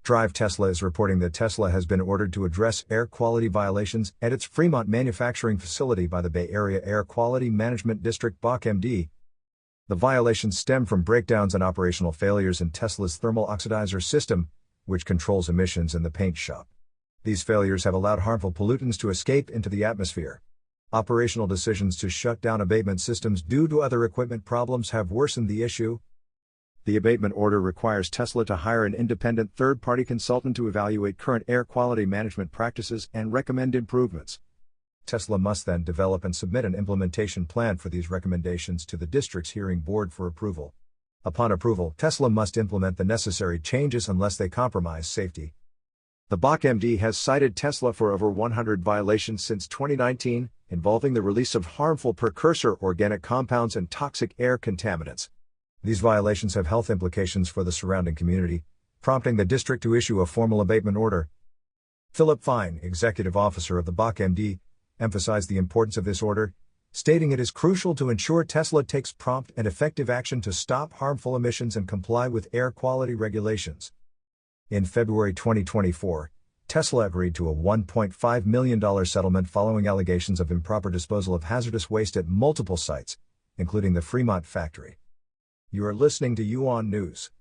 Drive Tesla is reporting that Tesla has been ordered to address air quality violations at its Fremont manufacturing facility by the Bay Area Air Quality Management District BAAQMD. The violations stem from breakdowns and operational failures in Tesla's thermal oxidizer system, which controls emissions in the paint shop. These failures have allowed harmful pollutants to escape into the atmosphere. Operational decisions to shut down abatement systems due to other equipment problems have worsened the issue. The abatement order requires Tesla to hire an independent third-party consultant to evaluate current air quality management practices and recommend improvements. Tesla must then develop and submit an implementation plan for these recommendations to the district's hearing board for approval. Upon approval, Tesla must implement the necessary changes unless they compromise safety. The BAAQMD has cited Tesla for over 100 violations since 2019, involving the release of harmful precursor organic compounds and toxic air contaminants. These violations have health implications for the surrounding community, prompting the district to issue a formal abatement order. Philip Fine, executive officer of the BAAQMD, emphasized the importance of this order, stating it is crucial to ensure Tesla takes prompt and effective action to stop harmful emissions and comply with air quality regulations. In February 2024, Tesla agreed to a $1.5 million settlement following allegations of improper disposal of hazardous waste at multiple sites, including the Fremont factory. You are listening to UON News.